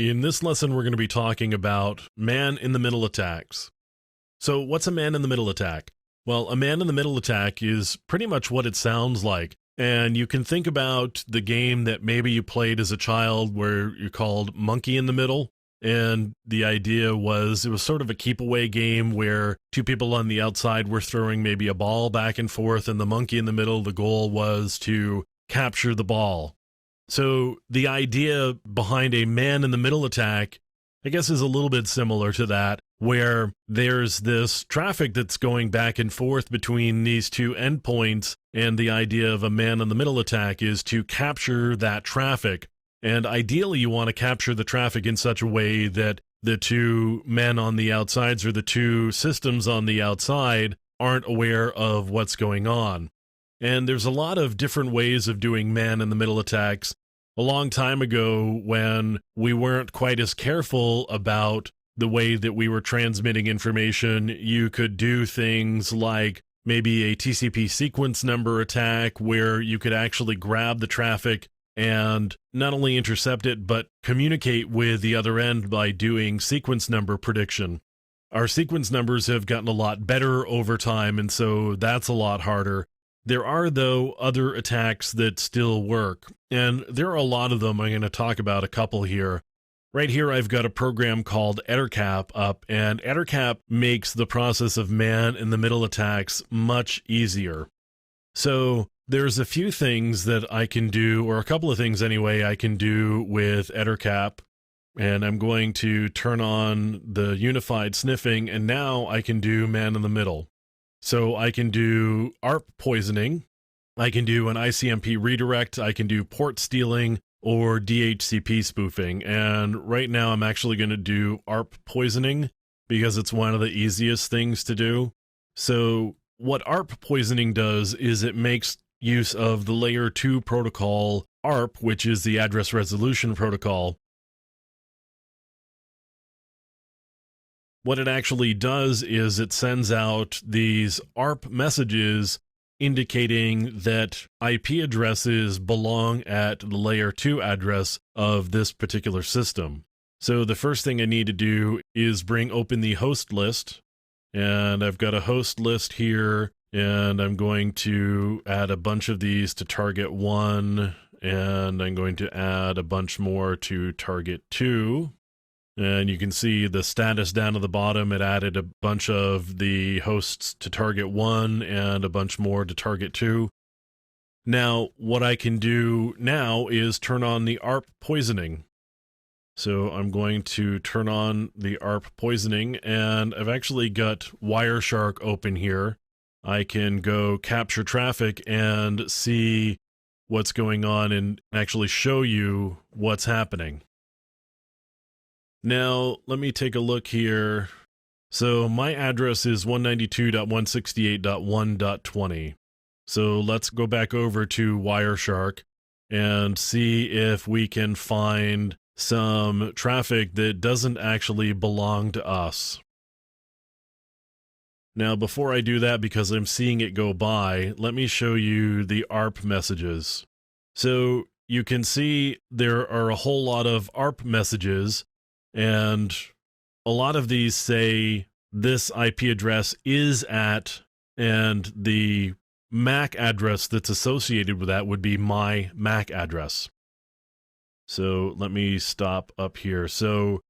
In this lesson, we're going to be talking about man-in-the-middle attacks. So what's a man-in-the-middle attack? Well, a man-in-the-middle attack is pretty much what it sounds like. And you can think about the game that maybe you played as a child where you're called Monkey in the Middle. And the idea was it was sort of a keep-away game where two people on the outside were throwing maybe a ball back and forth, and the monkey in the middle, the goal was to capture the ball. So the idea behind a man-in-the-middle attack, I guess, is a little bit similar to that, where there's this traffic that's going back and forth between these two endpoints, and the idea of a man-in-the-middle attack is to capture that traffic. And ideally, you want to capture the traffic in such a way that the two men on the outsides or the two systems on the outside aren't aware of what's going on. And there's a lot of different ways of doing man-in-the-middle attacks. A long time ago, when we weren't quite as careful about the way that we were transmitting information, you could do things like maybe a TCP sequence number attack where you could actually grab the traffic and not only intercept it, but communicate with the other end by doing sequence number prediction. Our sequence numbers have gotten a lot better over time, and so that's a lot harder. There are, though, other attacks that still work, and there are a lot of them. I'm going to talk about a couple here. Right here, I've got a program called Ettercap up, and Ettercap makes the process of man-in-the-middle attacks much easier. So there's a few things that I can do, or a couple of things anyway, I can do with Ettercap, and I'm going to turn on the unified sniffing, and now I can do man-in-the-middle. So I can do ARP poisoning, I can do an ICMP redirect, I can do port stealing, or DHCP spoofing. And right now I'm actually going to do ARP poisoning because it's one of the easiest things to do. So what ARP poisoning does is it makes use of the layer 2 protocol ARP, which is the address resolution protocol. What it actually does is it sends out these ARP messages indicating that IP addresses belong at the layer 2 address of this particular system. So the first thing I need to do is bring open the host list, and I've got a host list here, and I'm going to add a bunch of these to target 1, and I'm going to add a bunch more to target 2. And you can see the status down at the bottom. It added a bunch of the hosts to target 1 and a bunch more to target 2. Now, what I can do now is turn on the ARP poisoning. So I'm going to turn on the ARP poisoning, and I've actually got Wireshark open here. I can go capture traffic and see what's going on and actually show you what's happening. Now, let me take a look here. So my address is 192.168.1.20. So let's go back over to Wireshark and see if we can find some traffic that doesn't actually belong to us. Now, before I do that, because I'm seeing it go by, let me show you the ARP messages. So you can see there are a whole lot of ARP messages, and a lot of these say this IP address is at, and the MAC address that's associated with that would be my MAC address. So let me stop up here. So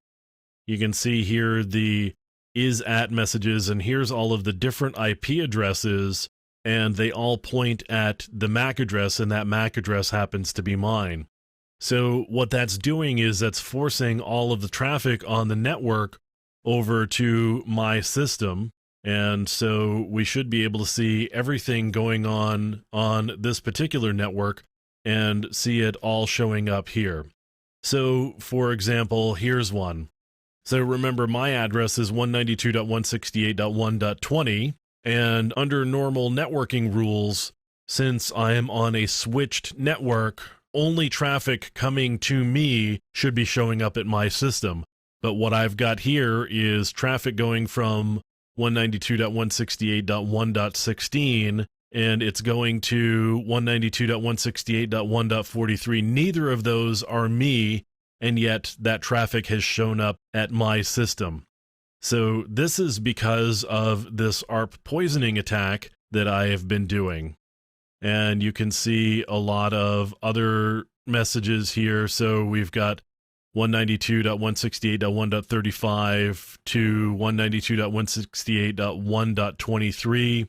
you can see here the is at messages, and here's all of the different IP addresses, and they all point at the MAC address, and that MAC address happens to be mine. So what that's doing is that's forcing all of the traffic on the network over to my system. And so we should be able to see everything going on this particular network and see it all showing up here. So for example, here's one. So remember, my address is 192.168.1.20, and under normal networking rules, since I am on a switched network, only traffic coming to me should be showing up at my system. But what I've got here is traffic going from 192.168.1.16, and it's going to 192.168.1.43. Neither of those are me, and yet that traffic has shown up at my system. So this is because of this ARP poisoning attack that I have been doing. And you can see a lot of other messages here. So we've got 192.168.1.35 to 192.168.1.23.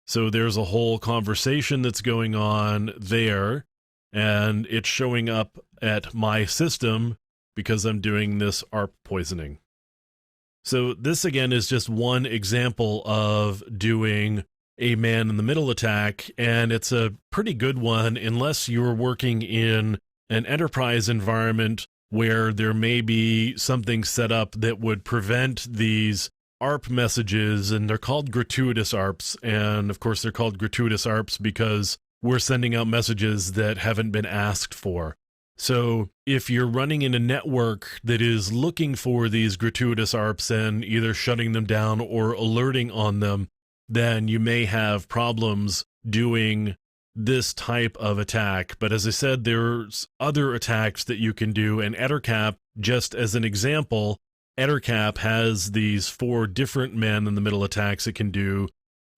So there's a whole conversation that's going on there, and it's showing up at my system because I'm doing this ARP poisoning. So this again is just one example of doing a man-in-the-middle attack, and it's a pretty good one unless you're working in an enterprise environment where there may be something set up that would prevent these ARP messages, and they're called gratuitous ARPs. And of course, they're called gratuitous ARPs because we're sending out messages that haven't been asked for. So if you're running in a network that is looking for these gratuitous ARPs and either shutting them down or alerting on them, then you may have problems doing this type of attack. But as I said, there's other attacks that you can do, and Ettercap, just as an example, Ettercap has these 4 different man-in-the-middle attacks it can do.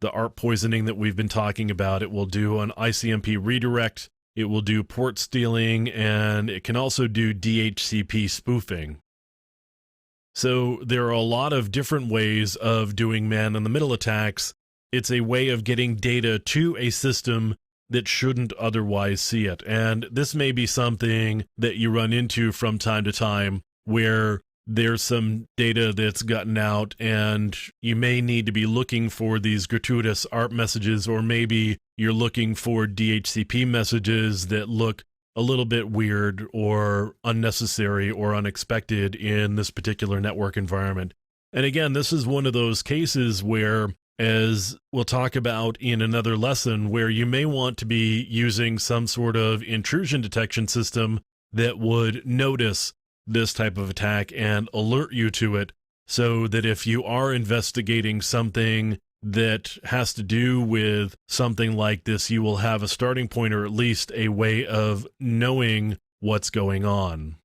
The ARP poisoning that we've been talking about, it will do an ICMP redirect, it will do port stealing, and it can also do DHCP spoofing. So there are a lot of different ways of doing man-in-the-middle attacks. It's a way of getting data to a system that shouldn't otherwise see it. And this may be something that you run into from time to time where there's some data that's gotten out and you may need to be looking for these gratuitous ARP messages, or maybe you're looking for DHCP messages that look a little bit weird or unnecessary or unexpected in this particular network environment. And again, this is one of those cases where, as we'll talk about in another lesson, where you may want to be using some sort of intrusion detection system that would notice this type of attack and alert you to it, so that if you are investigating something that has to do with something like this, you will have a starting point, or at least a way of knowing what's going on.